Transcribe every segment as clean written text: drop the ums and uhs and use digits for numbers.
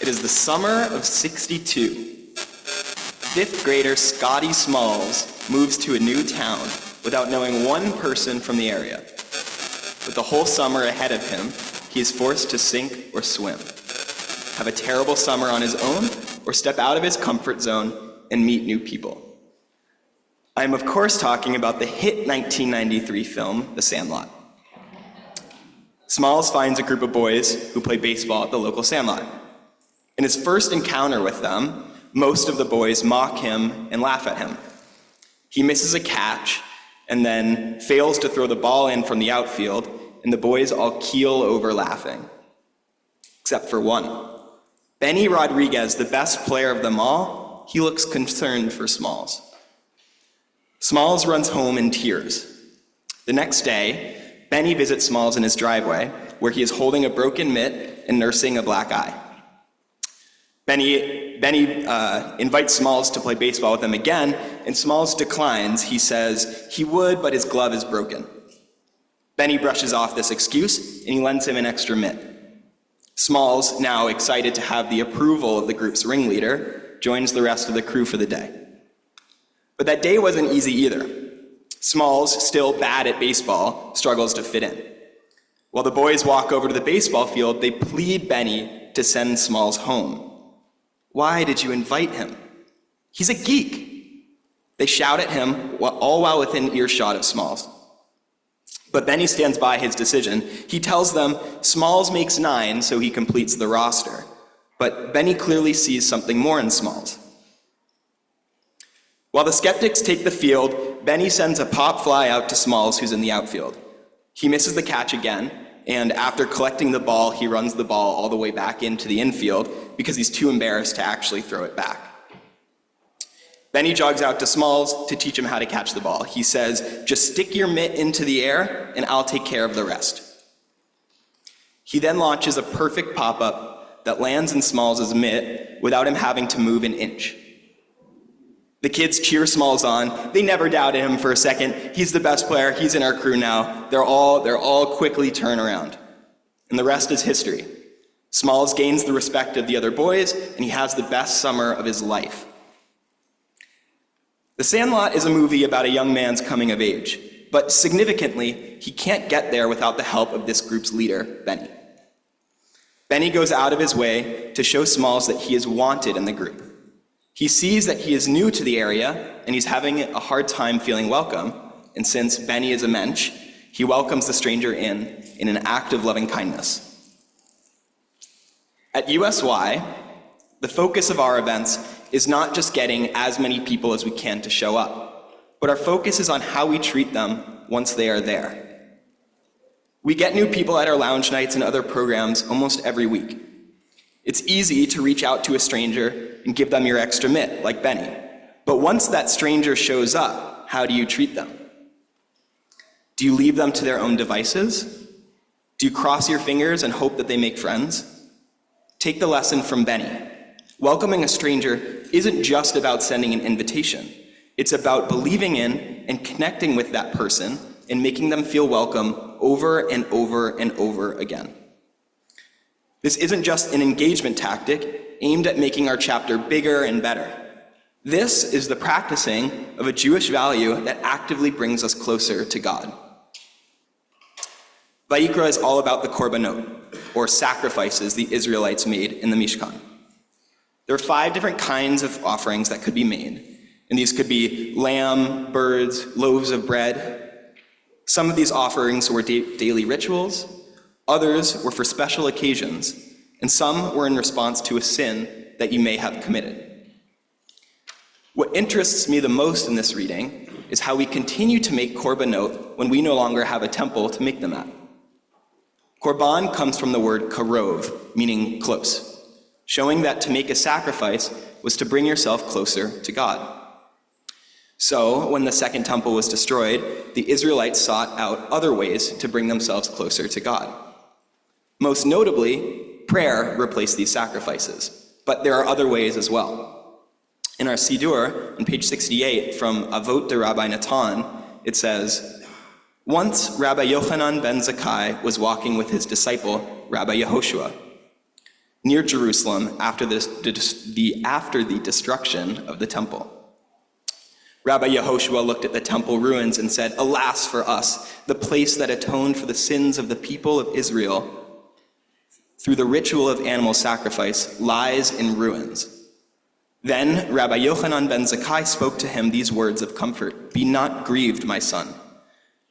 It is the summer of '62. Fifth grader Scotty Smalls moves to a new town without knowing one person from the area. With the whole summer ahead of him, he is forced to sink or swim, have a terrible summer on his own, or step out of his comfort zone and meet new people. I am, of course, talking about the hit 1993 film, The Sandlot. Smalls finds a group of boys who play baseball at the local Sandlot. In his first encounter with them, most of the boys mock him and laugh at him. He misses a catch and then fails to throw the ball in from the outfield, and the boys all keel over laughing. Except for one. Benny Rodriguez, the best player of them all, he looks concerned for Smalls. Smalls runs home in tears. The next day, Benny visits Smalls in his driveway, where he is holding a broken mitt and nursing a black eye. Benny invites Smalls to play baseball with him again, and Smalls declines. He says he would, but his glove is broken. Benny brushes off this excuse, and he lends him an extra mitt. Smalls, now excited to have the approval of the group's ringleader, joins the rest of the crew for the day. But that day wasn't easy either. Smalls, still bad at baseball, struggles to fit in. While the boys walk over to the baseball field, they plead Benny to send Smalls home. Why did you invite him? He's a geek. They shout at him, all while within earshot of Smalls. But Benny stands by his decision. He tells them Smalls makes 9, so he completes the roster. But Benny clearly sees something more in Smalls. While the skeptics take the field, Benny sends a pop fly out to Smalls, who's in the outfield. He misses the catch again, and after collecting the ball, he runs the ball all the way back into the infield because he's too embarrassed to actually throw it back. Benny jogs out to Smalls to teach him how to catch the ball. He says, just stick your mitt into the air and I'll take care of the rest. He then launches a perfect pop-up that lands in Smalls' mitt without him having to move an inch. The kids cheer Smalls on. They never doubted him for a second. He's the best player. He's in our crew now. They're all quickly turn around. And the rest is history. Smalls gains the respect of the other boys, and he has the best summer of his life. The Sandlot is a movie about a young man's coming of age, but significantly, he can't get there without the help of this group's leader, Benny. Benny goes out of his way to show Smalls that he is wanted in the group. He sees that he is new to the area, and he's having a hard time feeling welcome, and since Benny is a mensch, he welcomes the stranger in an act of loving kindness. At USY, the focus of our events is not just getting as many people as we can to show up, but our focus is on how we treat them once they are there. We get new people at our lounge nights and other programs almost every week. It's easy to reach out to a stranger and give them your extra mitt, like Benny. But once that stranger shows up, how do you treat them? Do you leave them to their own devices? Do you cross your fingers and hope that they make friends? Take the lesson from Benny. Welcoming a stranger isn't just about sending an invitation. It's about believing in and connecting with that person and making them feel welcome over and over and over again. This isn't just an engagement tactic aimed at making our chapter bigger and better. This is the practicing of a Jewish value that actively brings us closer to God. Vayikra is all about the korbanot, or sacrifices the Israelites made in the Mishkan. There are 5 different kinds of offerings that could be made, and these could be lamb, birds, loaves of bread. Some of these offerings were daily rituals, others were for special occasions, and some were in response to a sin that you may have committed. What interests me the most in this reading is how we continue to make korbanot when we no longer have a temple to make them at. Korban comes from the word karov, meaning close, showing that to make a sacrifice was to bring yourself closer to God. So, when the second temple was destroyed, the Israelites sought out other ways to bring themselves closer to God. Most notably, prayer replaced these sacrifices, but there are other ways as well. In our Siddur, on page 68, from Avot de Rabbi Natan, it says, once Rabbi Yochanan ben Zakkai was walking with his disciple, Rabbi Yehoshua. near Jerusalem after the destruction of the temple. Rabbi Yehoshua looked at the temple ruins and said, "Alas for us, the place that atoned for the sins of the people of Israel through the ritual of animal sacrifice lies in ruins." Then Rabbi Yochanan ben Zakkai spoke to him these words of comfort: "Be not grieved, my son.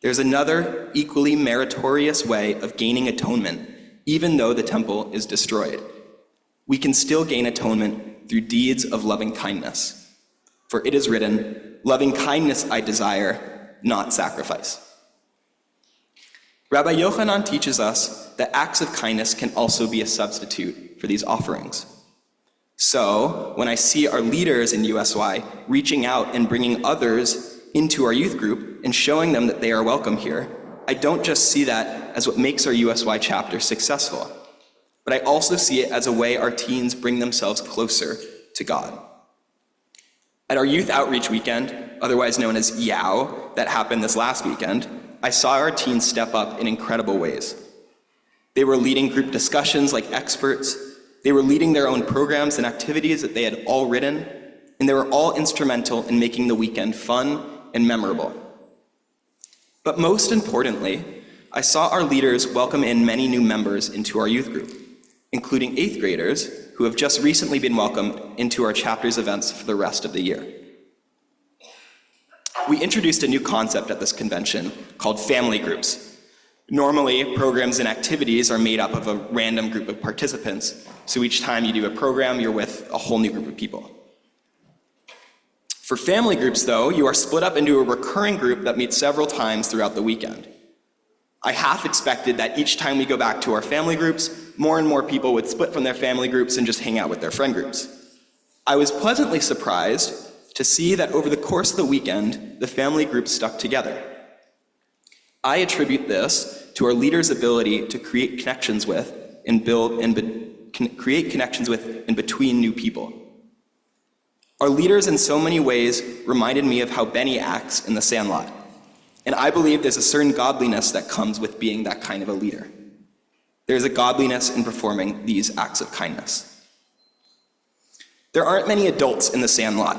There's another equally meritorious way of gaining atonement, even though the temple is destroyed. We can still gain atonement through deeds of loving kindness. For it is written, 'Loving kindness I desire, not sacrifice.'" Rabbi Yochanan teaches us that acts of kindness can also be a substitute for these offerings. So, when I see our leaders in USY reaching out and bringing others into our youth group and showing them that they are welcome here, I don't just see that as what makes our USY chapter successful, but I also see it as a way our teens bring themselves closer to God. At our youth outreach weekend, otherwise known as YOW, that happened this last weekend, I saw our teens step up in incredible ways. They were leading group discussions like experts. They were leading their own programs and activities that they had all written, and they were all instrumental in making the weekend fun and memorable. But most importantly, I saw our leaders welcome in many new members into our youth group, including 8th graders who have just recently been welcomed into our chapter's events for the rest of the year. We introduced a new concept at this convention called family groups. Normally, programs and activities are made up of a random group of participants, so each time you do a program, you're with a whole new group of people. For family groups, though, you are split up into a recurring group that meets several times throughout the weekend. I half expected that each time we go back to our family groups, more and more people would split from their family groups and just hang out with their friend groups. I was pleasantly surprised to see that over the course of the weekend, the family groups stuck together. I attribute this to our leaders' ability to create connections with and create connections with and between new people. Our leaders in so many ways reminded me of how Benny acts in the Sandlot, and I believe there's a certain godliness that comes with being that kind of a leader. There's a godliness in performing these acts of kindness. There aren't many adults in the Sandlot,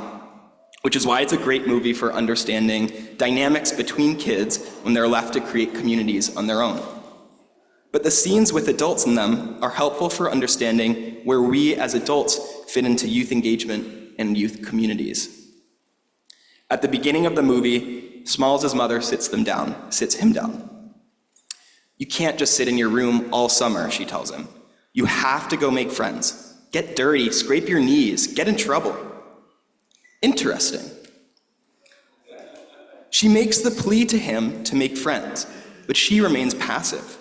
which is why it's a great movie for understanding dynamics between kids when they're left to create communities on their own. But the scenes with adults in them are helpful for understanding where we as adults fit into youth engagement and youth communities. At the beginning of the movie, Smalls' mother sits him down. "You can't just sit in your room all summer," she tells him. "You have to go make friends. Get dirty, scrape your knees, get in trouble." Interesting. She makes the plea to him to make friends, but she remains passive.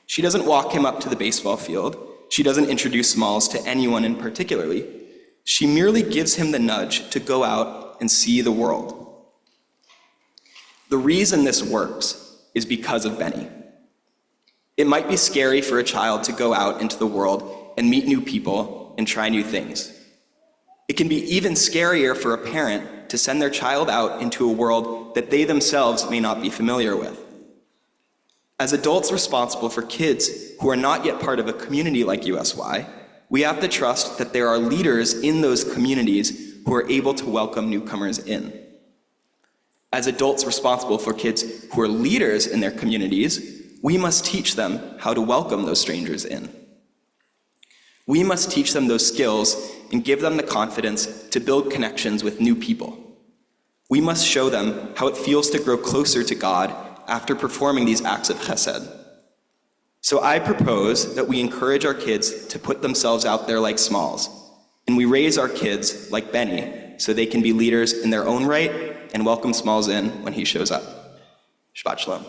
She doesn't walk him up to the baseball field. She doesn't introduce Smalls to anyone in particularly. She merely gives him the nudge to go out and see the world. The reason this works is because of Benny. It might be scary for a child to go out into the world and meet new people and try new things. It can be even scarier for a parent to send their child out into a world that they themselves may not be familiar with. As adults responsible for kids who are not yet part of a community like USY, we have to trust that there are leaders in those communities who are able to welcome newcomers in. As adults responsible for kids who are leaders in their communities, we must teach them how to welcome those strangers in. We must teach them those skills and give them the confidence to build connections with new people. We must show them how it feels to grow closer to God after performing these acts of chesed. So I propose that we encourage our kids to put themselves out there like Smalls, and we raise our kids like Benny so they can be leaders in their own right and welcome Smalls in when he shows up. Shabbat shalom.